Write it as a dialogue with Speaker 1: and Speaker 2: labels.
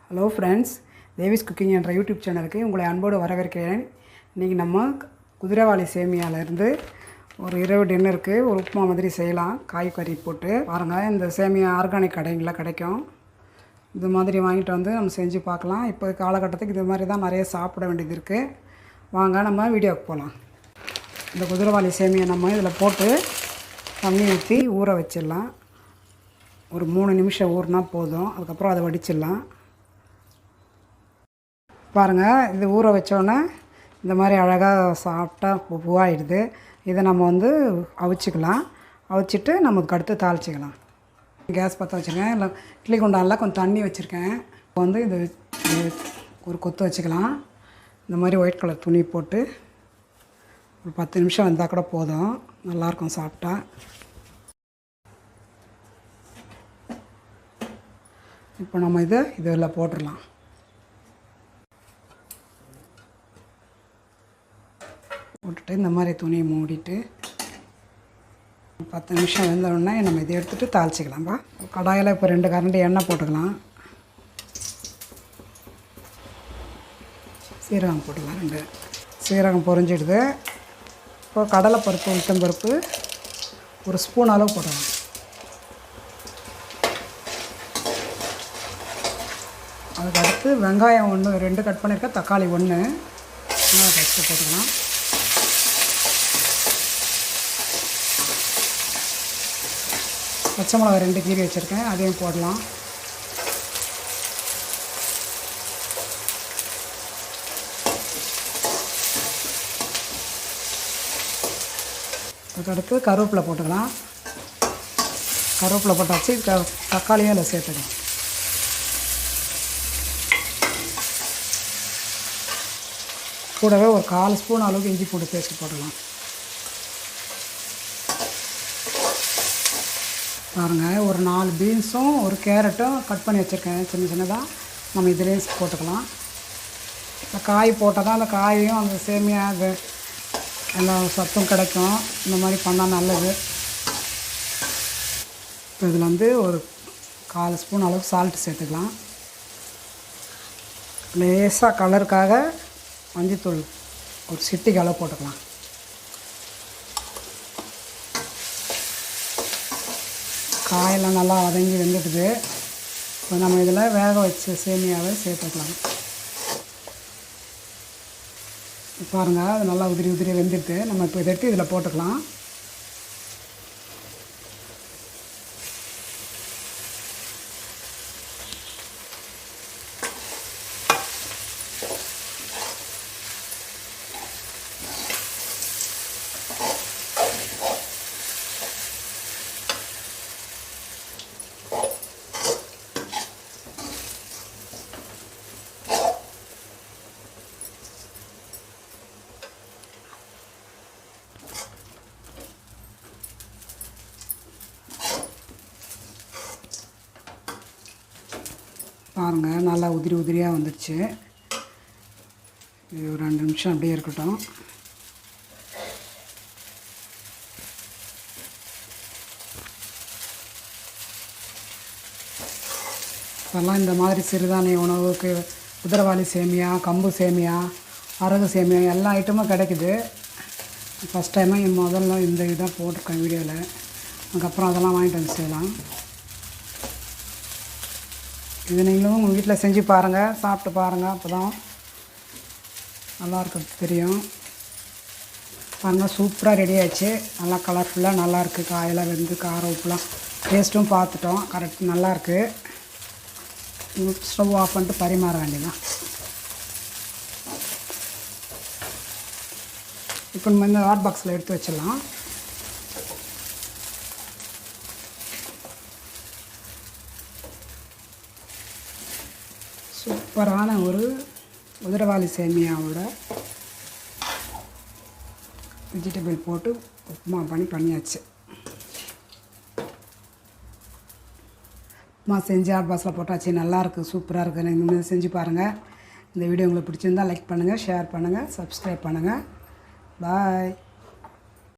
Speaker 1: Hello friends, Devi's cooking என்ற YouTube சேனலுக்கு உங்களை அன்போடு வரவேற்கிறேன். இன்றைக்கி நம்ம குதிரைவாலி சேமியாவிலேருந்து ஒரு இரவு டின்னருக்கு ஒரு உப்புமா மாதிரி செய்யலாம். காய்கறி போட்டு பாருங்கள். இந்த சேமியா ஆர்கானிக் கடைகளில் கிடைக்கும். இது மாதிரி வாங்கிட்டு வந்து நம்ம செஞ்சு பார்க்கலாம். இப்போ காலகட்டத்துக்கு இது மாதிரி தான் நிறைய சாப்பிட வேண்டியது இருக்குது. வாங்க நம்ம வீடியோவுக்கு போகலாம். இந்த குதிரைவாலி சேமியா நம்ம இதில் போட்டு தண்ணி ஊற்றி ஊற வச்சிடலாம். ஒரு 3 நிமிஷம் ஊறினா போதும். அதுக்கப்புறம் அதை வடிச்சிடலாம். பாருங்கள், இது ஊற வச்சோன்னே இந்த மாதிரி அழகாக சாப்பிட்டா பூவாயிடுது. இதை நம்ம வந்து அவிச்சிக்கலாம். அவிச்சிட்டு நமக்கு அடுத்து தாளிச்சிக்கலாம். கேஸ் பற்ற வச்சுருக்கேன். இல்லை இட்லி குண்டானில் கொஞ்சம் தண்ணி வச்சுருக்கேன். இப்போ வந்து இது ஒரு கொத்து வச்சுக்கலாம். இந்த மாதிரி ஒயிட் கலர் துணி போட்டு ஒரு 10 நிமிஷம் வந்தால் கூட போதும். நல்லாயிருக்கும் சாப்பிட்டா. இப்போ நம்ம இதில் போட்டுடலாம். போட்டுட்டு இந்த மாதிரி துணியை மூடிட்டு 10 நிமிஷம் வெந்தோடனே நம்ம இதை எடுத்துகிட்டு தாளிச்சிக்கலாம்ப்பா. கடாயில் இப்போ 2 கரண்டி எண்ணெய் போட்டுக்கலாம். சீரகம் போட்டுக்கலாம். 2 சீரகம் பொரிஞ்சிடுது. இப்போ கடலைப்பருப்பு, உளுத்தம்பருப்பு ஒரு ஸ்பூன் அளவு போடலாம். அதுக்கு அடுத்து வெங்காயம் 2 கட் பண்ணியிருக்கேன். தக்காளி 1 ஃபஸ்ட்டு போட்டுக்கலாம். பச்சை மிளகா 2 கீரி வச்சுருக்கேன், அதையும் போடலாம். அதுக்கடுத்து கருவேப்பிலை போட்டுக்கலாம். கருவேப்பிலை போட்டாச்சு. தக்காளியும் அதில் சேர்த்துக்கலாம். கூடவே ஒரு 1/4 ஸ்பூன் அளவுக்கு இஞ்சி பூண்டு பேஸ்ட் போடலாம். பாருங்கள், ஒரு 4 பீன்ஸும் ஒரு கேரட்டும் கட் பண்ணி வச்சுருக்கேன் சின்ன சின்னதாக. நம்ம இதிலே போட்டுக்கலாம். இந்த காய் போட்டால் தான் அந்த காயையும் அந்த சேமியா அது எல்லா சத்தும் கிடைக்கும். இந்த மாதிரி பண்ணால் நல்லது. இப்போ இதில் வந்து ஒரு 1/4 ஸ்பூன் அளவுக்கு சால்ட்டு சேர்த்துக்கலாம். லேசாக கலருக்காக மஞ்சத்தூள் ஒரு சிட்டிக்கு அளவு போட்டுக்கலாம். காயெல்லாம் நல்லா வதங்கி வெந்துடுது. இப்போ நம்ம இதில் வேக வச்ச சேமியாவை சேர்த்துக்கலாம். பாருங்கள், அது நல்லா உதிரி உதிரி வெந்துட்டு நம்ம இப்போ இதை எடுத்து இதில் போட்டுக்கலாம். பாருங்கள், நல்லா உதிரி உதிரியாக வந்துடுச்சு. இது ஒரு 2 நிமிஷம் அப்படியே இருக்கட்டும். இப்போல்லாம் இந்த மாதிரி சிறுதானிய உணவுக்கு குதிரைவாலி சேமியா, கம்பு சேமியா, வரகு சேமியா எல்லா ஐட்டமும் கிடைக்குது. ஃபஸ்ட் டைமாக முதல்ல இந்த இதாக போட்டிருக்கேன் வீடியோவில். அதுக்கப்புறம் அதெல்லாம் வாங்கிட்டு வந்து செய்யலாம். இது நீங்களும் உங்கள் வீட்டில் செஞ்சு பாருங்கள், சாப்பிட்டு பாருங்கள். அப்போ தான் நல்லாயிருக்கிறது தெரியும். பாருங்கள், சூப்பராக ரெடி ஆகிடுச்சு. நல்லா கலர்ஃபுல்லாக நல்லாயிருக்கு. காயெல்லாம் வெந்து காரம் உப்புலாம் டேஸ்ட்டும் பார்த்துட்டோம். கரெக்ட் நல்லாயிருக்கு. ஸ்டவ் ஆஃப் பண்ணிட்டு பரிமாற வேண்டியதான். இப்போ நம்ம இந்த ஹாட் பாக்ஸில் எடுத்து வச்சிடலாம். சூப்பரான ஒரு குதிரைவாலி சேமியாவோட வெஜிடபிள் போட்டு உப்புமா பண்ணியாச்சு. உப்புமா செஞ்சு ஹாட் பாக்ஸில் போட்டாச்சு. நல்லாயிருக்கு, சூப்பராக இருக்குது. நீங்கள் இந்த செஞ்சு பாருங்கள். இந்த வீடியோ உங்களுக்கு பிடிச்சிருந்தால் லைக் பண்ணுங்கள், ஷேர் பண்ணுங்கள், சப்ஸ்கிரைப் பண்ணுங்கள். பாய்.